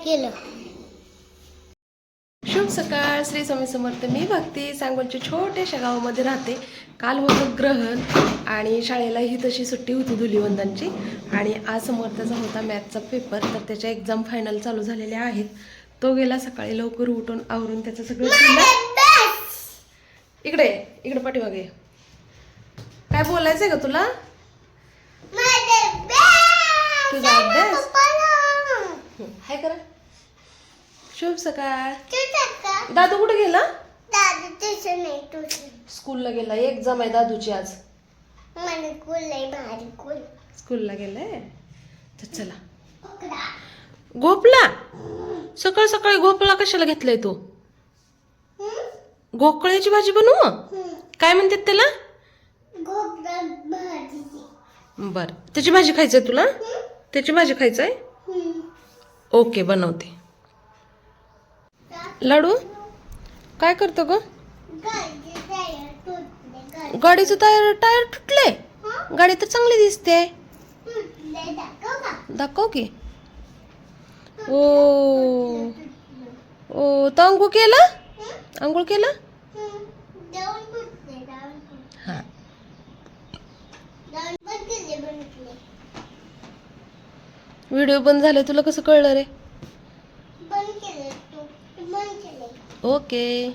केलं? शुभ सकाळ. श्री स्वामी समर्थ. मी भक्ती सांगोलच्या छोट्याशा गावामध्ये राहते. काल होतं ग्रहण आणि शाळेला ही तशी सुट्टी होती धुलीवंदनची. आणि आज समर्थाचा होता मॅथचा पेपर, तर त्याच्या एक्झाम फायनल चालू झालेल्या आहेत. तो गेला सकाळी लवकर उठून आवरून त्याचं सगळं केलं. इकडे इकडे पाठीमागे काय बोलायचंय का तुला? तुझा अभ्यास हाय करा. शुभ सकाळ. दादू कुठे गेला? स्कूलला गेला. एक्झाम आहे दादूची आज. स्कूलला गेलाय तर चला. गोपला सकाळ सकाळी गोपला कशाला घेतलाय तू? गोकळ्याची भाजी बनवू? काय म्हणतात त्याला? बर, त्याची भाजी खायचंय तुला? त्याची भाजी खायचंय? ओके, बनवते. लाडू काय करतो ग? गाडीचं टायर तुटले. गाडी तर चांगली दिसते. दाखव की. ओ ओ, तो अंघोळ केला? अंघोळ केला? हा. व्हिडिओ बंद झाले, तुला कसं कळलं रे? ओके.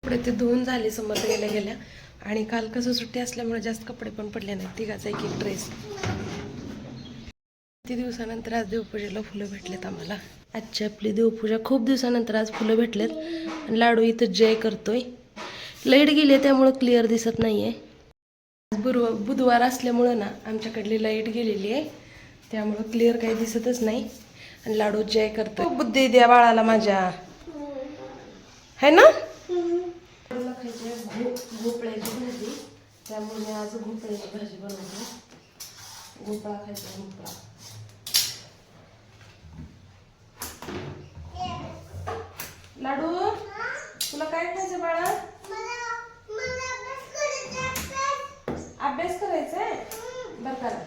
कपडे ते धुवून झाले समर्थ गेल्या गेल्या. आणि काल कसं सुट्टी असल्यामुळे जास्त कपडे पण पडले नाहीत. तिघाचा एक एक ड्रेस. किती दिवसानंतर आज देवपूजेला फुलं भेटलेत आम्हाला. आजची आपली देवपूजा खूप दिवसानंतर आज फुलं भेटलेत. आणि लाडू इथं जय करतोय. लाईट गेली त्यामुळं क्लिअर दिसत नाहीये. बुधवार असल्यामुळं ना आमच्याकडली लाईट गेलेली आहे, त्यामुळं क्लिअर काही दिसतच नाही. आणि लाडू जय करतोय. बुद्धी द्या बाळाला माझ्या, है ना? भोपळ्याची भाजी, त्यामुळे आज भोपळ्याची भाजी बनवते. भोपळा खायचा. भोपळा लाडू तुला काय खायचं बाळा? अभ्यास करायचा आहे. बरं करा.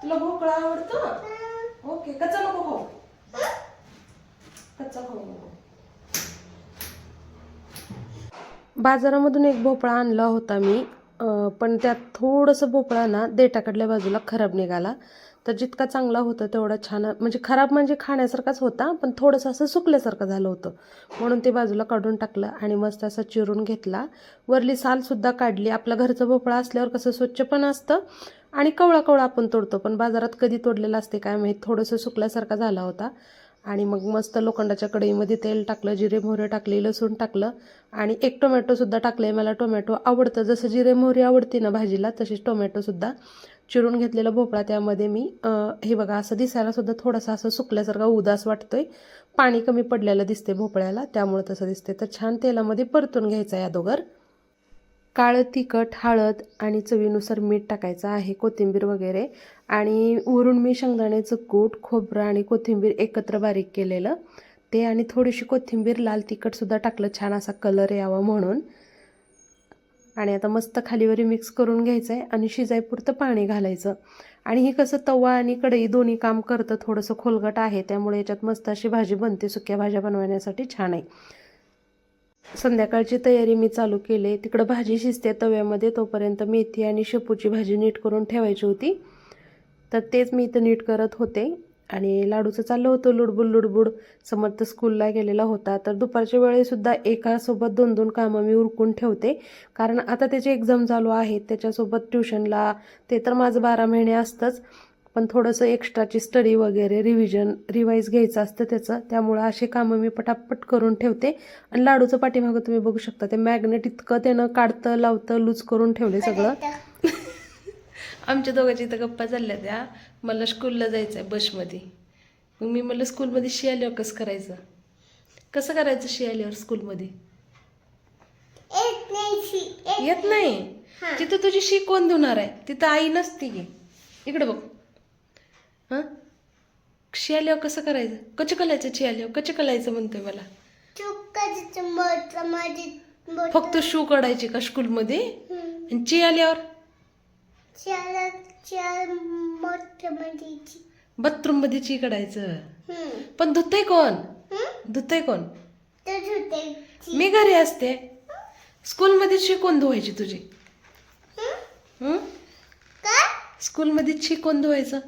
तुला भोपळा आवडतो? ओके. कच्चा नको खाऊ. कच्चा खाऊ नको. बाजारामधून एक भोपळा आणला होता मी, पण त्यात थोडंसं भोपळा ना देठाकडल्या बाजूला खराब निघाला. तर जितका चांगला होता तेवढा छान, म्हणजे खराब म्हणजे खाण्यासारखाच होता, पण थोडंसं असं सुकल्यासारखं झालं होतं. म्हणून ते बाजूला काढून टाकलं आणि मस्त असं चिरून घेतला. वरली सालसुद्धा काढली. आपला घरचा भोपळा असल्यावर कसं स्वच्छ पण असतं आणि कवळा कवळा आपण तोडतो, पण बाजारात कधी तोडलेलं असते काय माहीत, थोडंसं सुकल्यासारखा झाला होता. आणि मग मस्त लोखंडाच्या कढईमध्ये तेल टाकलं, जिरे मोहरे टाकले, लसूण टाकलं आणि एक टोमॅटोसुद्धा टाकले. मला टोमॅटो आवडतं, जसं जिरे मोहरी आवडते ना भाजीला, तशीच टोमॅटोसुद्धा. चिरून घेतलेला भोपळा त्यामध्ये मी हे बघा, असं दिसायला सुद्धा थोडासा असं सुकल्यासारखा उदास वाटतोय. पाणी कमी पडलेलं दिसते भोपळ्याला, त्यामुळे तसं दिसते. तर छान तेलामध्ये परतून घ्यायचं आहे अगोदर. काळं तिखट, हळद आणि चवीनुसार मीठ टाकायचं आहे, कोथिंबीर वगैरे. आणि वरून मी शेंगदाण्याचं कूट, खोबरं आणि कोथिंबीर एकत्र बारीक केलेलं ते, आणि थोडीशी कोथिंबीर, लाल तिखटसुद्धा टाकलं छान असा कलर यावा म्हणून. आणि आता मस्त खालीवरी मिक्स करून घ्यायचं आहे आणि शिजायपुरतं पाणी घालायचं. आणि ही कसं तवा आणि कढई दोन्ही काम करतं, थोडंसं खोलगट आहे, त्यामुळे याच्यात मस्त अशी भाजी बनते. सुक्या भाज्या बनवण्यासाठी छान आहे. संध्याकाळची तयारी मी चालू केली. तिकडं भाजी शिजते तव्यामध्ये, तोपर्यंत मेथी आणि शेपूची भाजी नीट करून ठेवायची होती. तर तेच मी इथं नीट करत होते. आणि लाडूचं चाललं होतं लुडबुड लुडबुड. समर्थ स्कूलला गेलेला होता, तर दुपारच्या वेळेसुद्धा एकासोबत 2-2 कामं मी उरकून ठेवते, कारण आता त्याचे एक्झाम चालू आहेत. त्याच्यासोबत ट्युशनला ते तर माझं 12 महिने असतंच, पण थोडंसं एक्स्ट्राची स्टडी वगैरे रिवाईज घ्यायचं असतं त्याचं, त्यामुळं असे कामं मी पटापट करून ठेवते. आणि लाडूचं पाठीमागं तुम्ही बघू शकता, ते मॅग्नेट इतकं त्यानं काढतं लावतं लूज करून ठेवले सगळं. आमच्या दोघांची इथं गप्पा चालल्या त्या. मला स्कूलला जायचं आहे बसमध्ये. मग मी म्हणलं स्कूलमध्ये शी आल्यावर कसं करायचं शी आल्यावर स्कूलमध्ये? येत नाही. तिथं तुझी शी कोण धुणार आहे? तिथं आई नसती की. इकडे बघ. हां, शियाल्यावर कसं करायचं? कच्चं कलायचं शियाल्यावर कच्चं कलायचं म्हणतोय मला. फक्त शू काढायचे का स्कूलमध्ये? आणि ची आल्यावर बाथरूम मध्ये ची काढायचं. पण धुतय कोण? धुतय कोण? मी घरी असते. स्कूलमध्ये ची कोण धुवायची तुझी? स्कूलमध्ये ची कोण धुवायचं?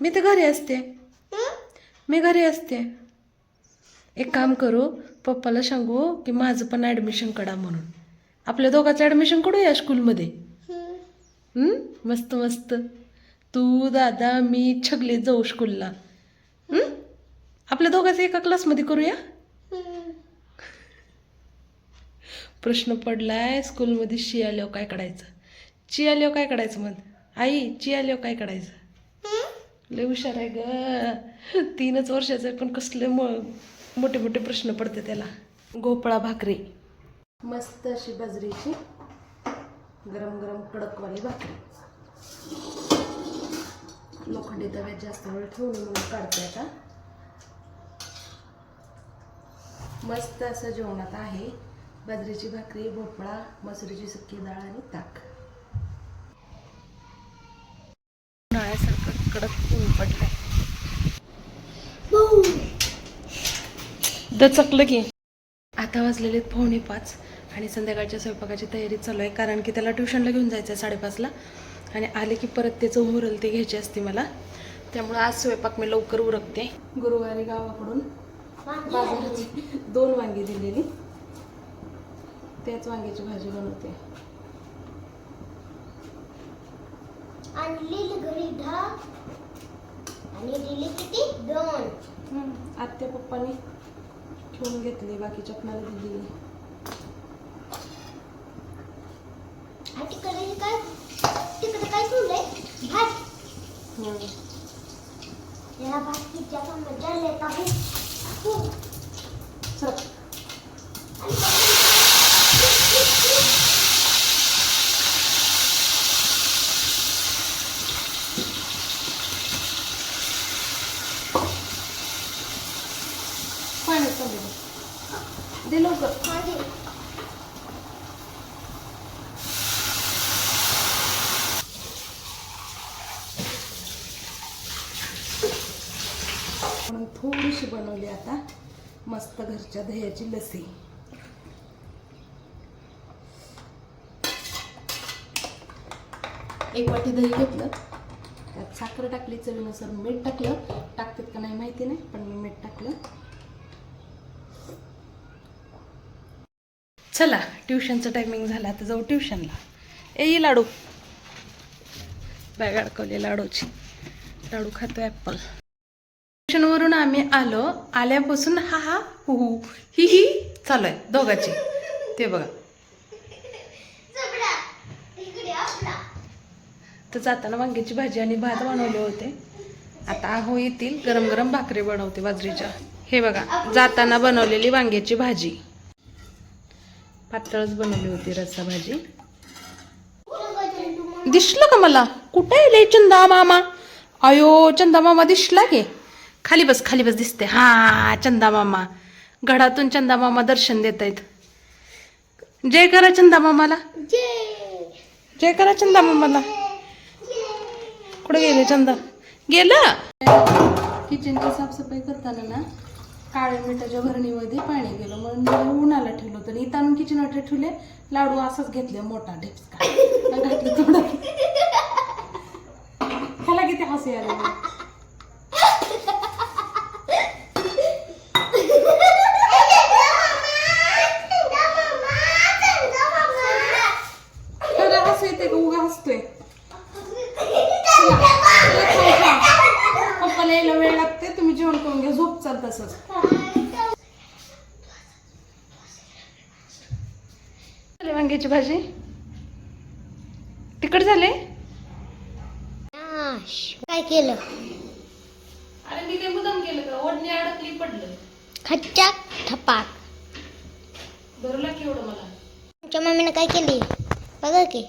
मी तर घरी असते. मी घरी असते. एक काम करू, पप्पाला सांगू की माझं पण ऍडमिशन करा म्हणून. आपल्या दोघांचं ऍडमिशन करूया स्कूलमध्ये. मस्त मस्त. तू दादा मी छगले जाऊ स्कूलला. आपल्या दोघांचं एका क्लासमध्ये करूया. प्रश्न पडलाय स्कूलमध्ये शी आल्यावर काय काढायचं? ची आल्यावर काय काढायचं? मग आई ची आल्यावर काय काढायचं? लय हुशार आहे ग. 3च वर्षाचं आहे पण कसले मोठे मोठे प्रश्न पडते त्याला. गोपळा भाकरी मस्त अशी बाजरीची गरम गरम कडकवाली भाकरी. लोखंडी तव्यात जास्त वेळ ठेवून म्हणून काढते आता. मस्त असं जेवणात आहे. बाजरीची भाकरी, भोपळा, मसुरीची सुकी डाळ आणि ताक. उन्हाळ्यासारखं कडक ऊन पडलंय. दचकलं की. आता वाजलेले 4:45 आणि संध्याकाळच्या स्वयंपाकाची तयारी चालू आहे. कारण की त्याला ट्युशनला घेऊन जायचं आहे 5:30ला. आणि आले की परत त्याचं उरल ते घ्यायचे असते मला. त्यामुळे आज स्वयंपाक मी लवकर उरकते. गुरुवारी गावाकडून बाजाराची 2 वांगी दिलेली, त्याच वांग्याची भाजी बनवते. आत्या पप्पानी ठेवून घेतली, बाकीच्या आपणाला दिली. दे लवकर. म्हणून थोडीशी बनवली आता मस्त घरच्या दह्याची लस्सी. एक वाटी दही घेतलं, त्यात साखर टाकली, चवीनुसार मीठ टाकलं. टाकतात का नाही माहिती नाही, पण मी मीठ टाकलं. चला ट्युशनचं टायमिंग झालं, आता जाऊ ट्युशनला. ये लाडू. बॅग अडकवली लाडूची. लाडू खातो ॲपल. ट्युशनवरून आम्ही आलो. आल्यापासून हा हा हु हु ही ही चालू आहे दोघांची. ते बघा. तर जाताना वांग्याची भाजी आणि भात बनवले होते. आता आहो येतील, गरम गरम भाकरी बनवते बाजरीच्या. हे बघा, जाताना बनवलेली वांग्याची भाजी. पातळच बनवली होती रस्सा भाजी. दिसलं का मला? कुठे आहे चंदा मामा? अयो चंदा मामा दिसला की. खाली बस खाली बस. दिसते. हा चंदा मामा. घरातून चंदा मामा दर्शन देत आहेत. जय करा चंदा मामाला. जय करा चंदा मामाला. कुठे गेले चंदा? गेलं. किचनची साफसफाई करताना ना काळ्या मिठाच्या भरणीमध्ये पाणी गेलं, म्हणून मी उन्हाला ठेवलं होतं. इथं आणून किचनवर ठेवले. लाडू असंच घेतले मोठा ढेपका घातलं थोडं. ह्याला किती हसी आले. हसू येते का? उगा हसतोय. पप्पाला यायला वेळ लागते. तुम्ही जेवण करून घ्या. झोप चाल तसंच. वांग्याची भाजी तिखट झाले. काय केलं? अरे मी काय मुद्दाम केलं का? ओढणी अडकली पडलं. खच्चाक थपाक. भरला की एवढं मला. तुमच्या मम्मीने काय केली बघा की.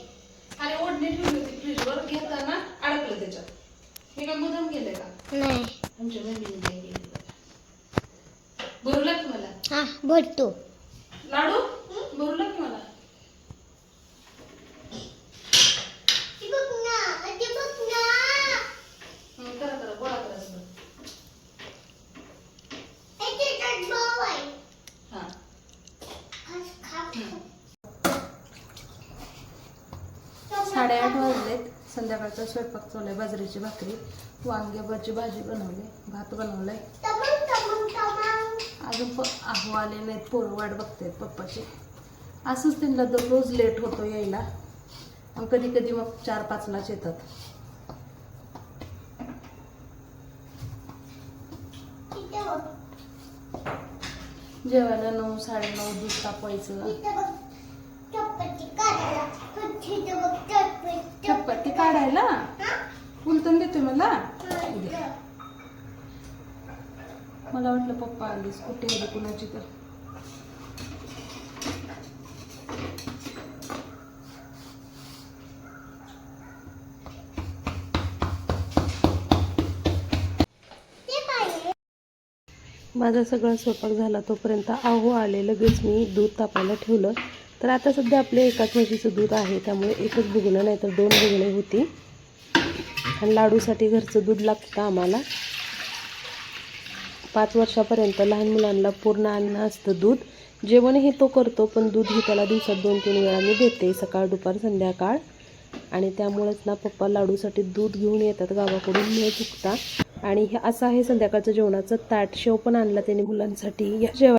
अरे ओढणी ठेवली होती फ्रीजवर, घेताना अडकलं त्याच्यात. हे काय बदाम गेले का? नाही. आमच्या मम्मीने काय केलं भरूला की मला हा भरतो. लाडू भरूला की मला करा करा गोळा करा सगळं. हा 8:30 वाजलेत. संध्याकाळचा स्वयंपाक चालू आहे. बाजरीची भाकरी, वांग्यावरची भाजी बनवली, भात बनवलाय. अजून आहो आले नाहीत. पोरं वाट बघतायत पप्पाची. असंच त्यांना दररोज लेट होतो यायला. मग कधी कधी मग 4-5लाच येतात. जेवायला 9, 9:30 दूध तापवायचं. चपाती काढायला उलटून देतोय मला. मला वाटलं पप्पा आली स्कूटी आली कुणाची तर. माझा सगळा स्वयंपाक झाला तोपर्यंत आहो आले. लगेच मी दूध तापायला ठेवलं. तर आता सध्या आपल्या एकाच म्हशीचं दूध आहे, त्यामुळे एकच बुगणं नाही तर 2 बुगणे होती. आणि लाडूसाठी घरचं दूध लागतं आम्हाला. 5 वर्षापर्यंत लहान मुलांना पूर्ण अन्न असतं दूध. जेवणही तो करतो, पण दूधही त्याला दिवसात 2-3 वेळा मी देते, सकाळ दुपार संध्याकाळ. आणि त्यामुळेच ना पप्पा लाडूसाठी दूध घेऊन येतात गावाकडून न चुकता. आणि हे असं आहे संध्याकाळचं जेवणाचं ताट. शेव पण आणला त्यांनी मुलांसाठी. या जेवण